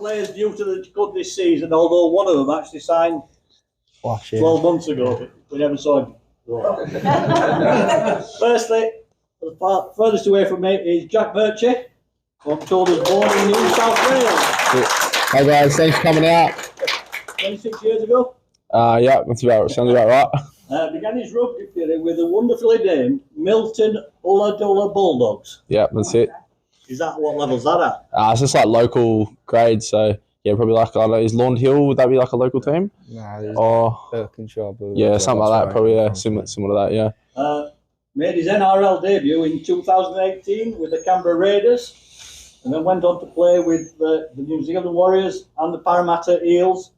players due to the club this season, although one of them actually signed 12 months ago. We never saw him. Firstly, the furthest away from me is Jack Murchie, who I'm told was born in New South Wales. Hey guys, thanks for coming out. 26 years ago. Yeah, sounds about right. Began his rugby career with the wonderfully named Milton Ulladulla Bulldogs. Yeah, that's it. Is that what level's that at? It's just like local grades, so yeah, probably like, I don't know, is Laund Hill, would that be like a local team? Nah, there's Birkinshaw Bulldogs. Yeah, something like that, probably, yeah, similar to that, yeah. Made his NRL debut in 2018 with the Canberra Raiders, and then went on to play with the New Zealand Warriors and the Parramatta Eels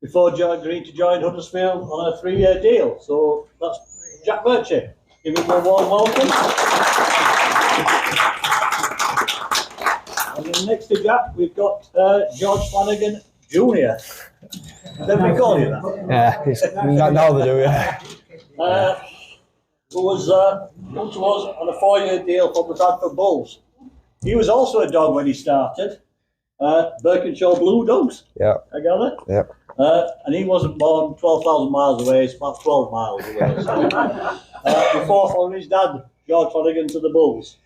before agreeing to join Huddersfield on a 3-year deal. So that's Jack Murchie. Give him a warm welcome. And then next to Jack, we've got George Flanagan Jr. Then we call you that. Yeah, now they do, yeah. Who was come to us on a 4-year deal for the Bradford Bulls. He was also a dog when he started. Birkinshaw Blue Dogs. Yeah. I gather. Yeah. And he wasn't born 12,000 miles away, it's about 12 miles away. So, before following his dad, George Flanagan, to the Bulls.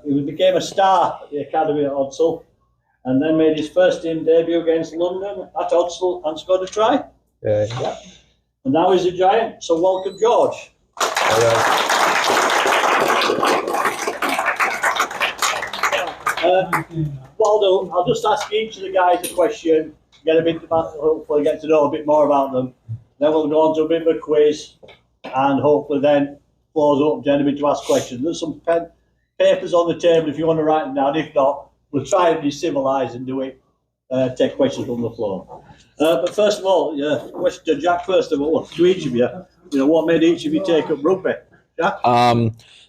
He became a star at the academy at Odsal, and then made his first team debut against London at Odsal and scored a try. Yeah. And now he's a Giant, so welcome, George. I'll just ask each of the guys a question, get a bit about, hopefully get to know a bit more about them. Then we'll go on to a bit of a quiz, and hopefully then floors open to anybody to ask questions. There's some papers on the table if you want to write them down. If not, we'll try and be civilised and do it. Take questions from the floor. But first of all, question to Jack. First of all, to each of you, what made each of you take up rugby? Jack?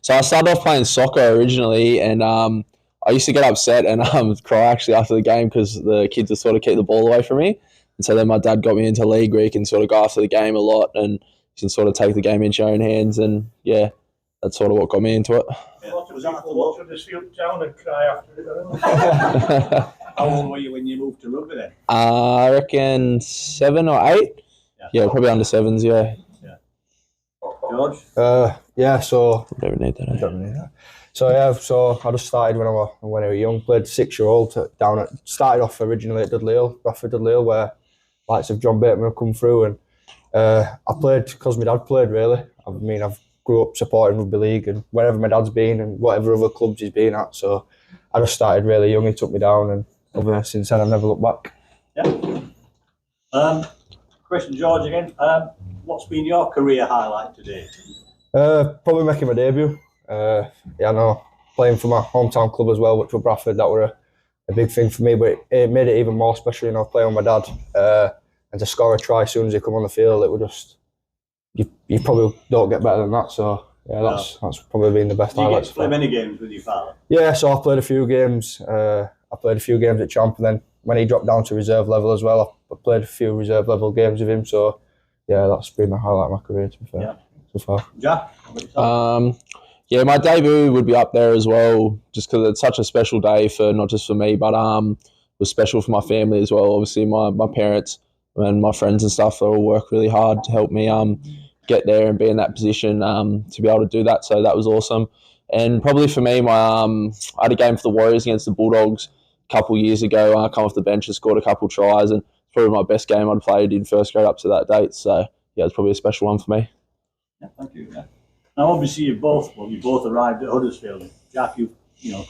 So I started off playing soccer originally, and I used to get upset and cry actually after the game because the kids would sort of keep the ball away from me. And so then my dad got me into league where you can sort of go after the game a lot and you can sort of take the game into your own hands. And yeah, that's sort of what got me into it. Was that to watch Huddersfield Town and cry after it? How old were you when you moved to rugby then? I reckon 7 or 8. Yeah, probably under 7s, yeah. George? Yeah, so... Don't need that. Don't need that. So I just started when I was young, played 6-year-old started off originally at Bradford Dudley Hill, where likes of John Bateman have come through, and I played because my dad played really. I mean, I've grew up supporting rugby league and wherever my dad's been and whatever other clubs he's been at, so I just started really young, he took me down, and since then I've never looked back. Yeah. Question George again. What's been your career highlight today? Probably making my debut. I know, playing for my hometown club as well, which was Bradford, that were a big thing for me, but it made it even more special, playing with my dad and to score a try as soon as he come on the field. It was just, you probably don't get better than that, so yeah, that's probably been the best highlights. Did you get to play many games with your father? Yeah, so I played a few games. I played a few games at Champ, and then when he dropped down to reserve level as well, I played a few reserve level games with him, so yeah, that's been the highlight of my career, to be fair, so far. Jack? Yeah, my debut would be up there as well, just because it's such a special day for not just for me, but it was special for my family as well. Obviously, my parents and my friends and stuff, they all work really hard to help me get there and be in that position to be able to do that. So that was awesome. And probably for me, I had a game for the Warriors against the Bulldogs a couple of years ago. I come off the bench and scored a couple of tries, and it's probably my best game I'd played in first grade up to that date. So yeah, it's probably a special one for me. Yeah, thank you. Yeah. Now, obviously, you both arrived at Huddersfield. Jack, you've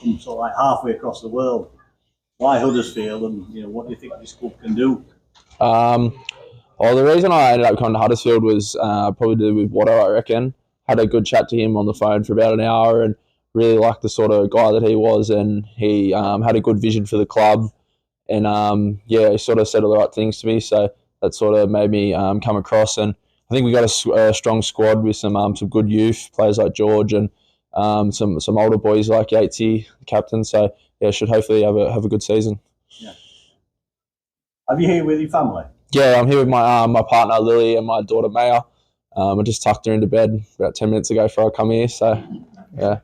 come sort of like halfway across the world. Why Huddersfield, and what do you think this club can do? Well, the reason I ended up coming to Huddersfield was probably to do with Watto, I reckon. Had a good chat to him on the phone for about an hour and really liked the sort of guy that he was, and he had a good vision for the club, and he sort of said all the right things to me, so that sort of made me come across. And I think we got a strong squad with some good youth players like George and some older boys like Yatesy, the captain. So yeah, should hopefully have a good season. Yeah. Are you here with your family? Yeah, I'm here with my partner Lily and my daughter Maya. I just tucked her into bed about 10 minutes ago before I come here. So yeah.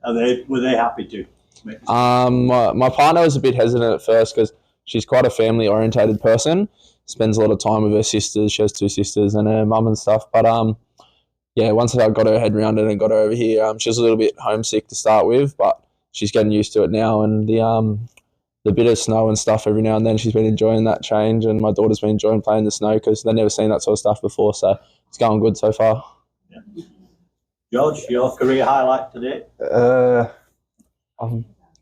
Were they happy to? My partner was a bit hesitant at first because she's quite a family orientated person. Spends a lot of time with her sisters. She has 2 sisters and her mum and stuff. But yeah, once I got her head around it and got her over here, she was a little bit homesick to start with, but she's getting used to it now. And the bit of snow and stuff every now and then, she's been enjoying that change. And my daughter's been enjoying playing the snow because they've never seen that sort of stuff before. So it's going good so far. Yeah. George, your career highlight today?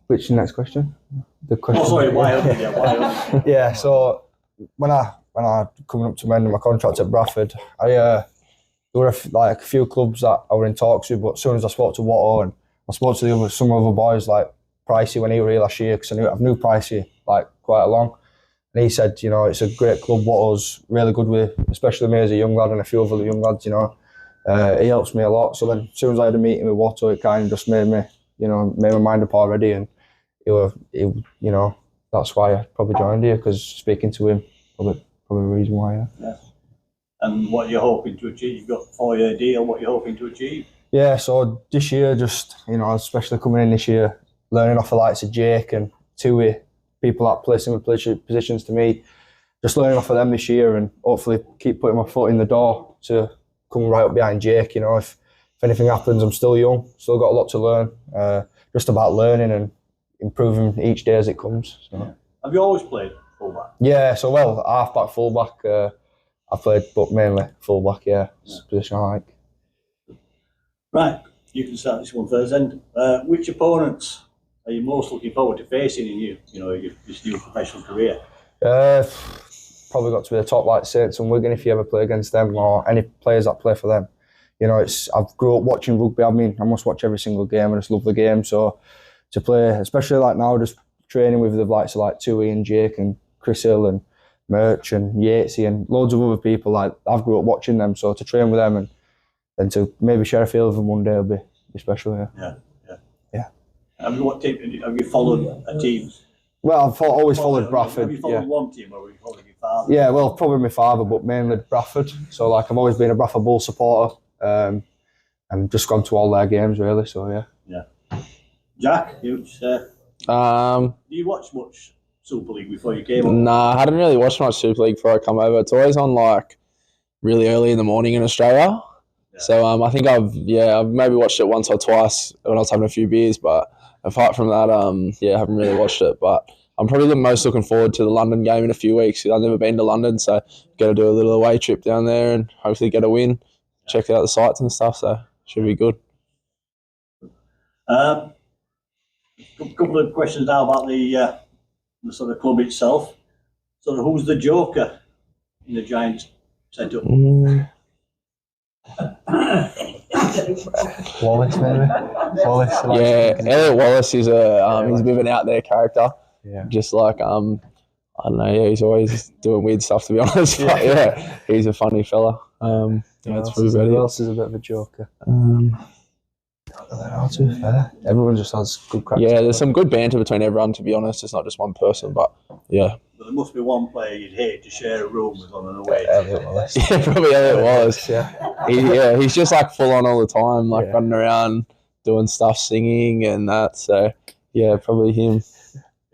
Which is the next question? The question. Oh, sorry, why only? Yeah, why only? Yeah, so when I coming up to the end of my contract at Bradford, there were a few clubs that I were in talks with, but as soon as I spoke to Watto and I spoke to some other boys like Pricey when he were here last year, because I've knew Pricey like quite long, and he said, you know, it's a great club. Watto's really good with, especially me as a young lad and a few other young lads, you know. He helps me a lot. So then, as soon as I had a meeting with Watto, it kind of just made my mind up already, and you know, that's why I probably joined here, because speaking to him, probably the reason why. Yeah. And what you're hoping to achieve? You've got a 4-year deal. What you're hoping to achieve? Yeah, so this year, just, you know, especially coming in this year, learning off the likes of Jake and Tui, people that play similar positions to me, just learning off of them this year, and hopefully keep putting my foot in the door to come right up behind Jake. You know, if anything happens, I'm still young, still got a lot to learn. Just about learning and improving each day as it comes. So. Yeah. Have you always played fullback? Yeah, so halfback, fullback. I've played, but mainly fullback. Yeah, it's a position I like. Right, you can start this one first. Then, which opponents are you most looking forward to facing in this new professional career? Probably got to be the top, like Saints and Wigan, if you ever play against them, or any players that play for them. You know, I've grew up watching rugby. I mean, I must watch every single game. I just love the game. So to play, especially like now, just training with the likes of like Tui and Jake and Chris Hill and Murch and Yatesy and loads of other people, like I've grew up watching them. So to train with them and to maybe share a field with them one day will be special. Yeah. Have you followed a team? Well, I've always followed Bradford. Have you followed one team, or have you followed your father? Yeah, well, probably my father, but mainly Bradford. So like I've always been a Bradford Bull supporter, and just gone to all their games really. So yeah. Jack, do you watch much Super League before you came over? Nah, I hadn't really watched much Super League before I come over. It's always on like really early in the morning in Australia. Yeah. So I think I've maybe watched it once or twice when I was having a few beers, but apart from that, I haven't really watched it. But I'm probably most looking forward to the London game in a few weeks. I've never been to London, so got to do a little away trip down there and hopefully get a win. Check out the sites and stuff, so should be good. A couple of questions now about the sort of club itself. So who's the joker in the Giants setup? Wallace, maybe. Wallace. Yeah, Elliot Wallace is he's a bit of an out there character. Yeah. Just like I don't know. Yeah, he's always doing weird stuff, to be honest. But yeah, he's a funny fella. That's pretty about it. Who else is a bit of a joker? To be fair, everyone just has good crack. Yeah, there's some good banter between everyone, to be honest. It's not just one person, but yeah. But there must be one player you'd hate to share a room with on an away. Elliot Wallace. Yeah, probably Elliot Wallace. He's just like full on all the time, like running around, doing stuff, singing and that. So yeah, probably him.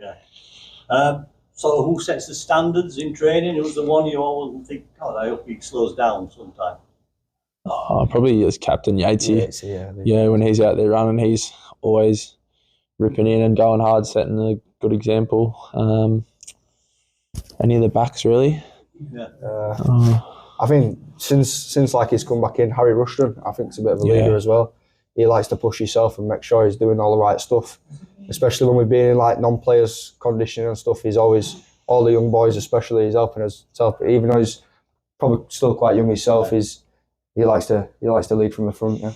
Yeah. So who sets the standards in training? Who's the one you always think, God, I hope he slows down sometime? Oh, probably as Captain Yatesy. Yeah, when he's out there running, he's always ripping in and going hard, setting a good example. Any of the backs, really? Yeah. I think since like he's come back in, Harry Rushton, I think, is a bit of a leader as well. He likes to push himself and make sure he's doing all the right stuff. Especially when we've been in like non-players conditioning and stuff, he's always, all the young boys especially, he's helping us. Even though he's probably still quite young himself, he likes to lead from the front. Yeah.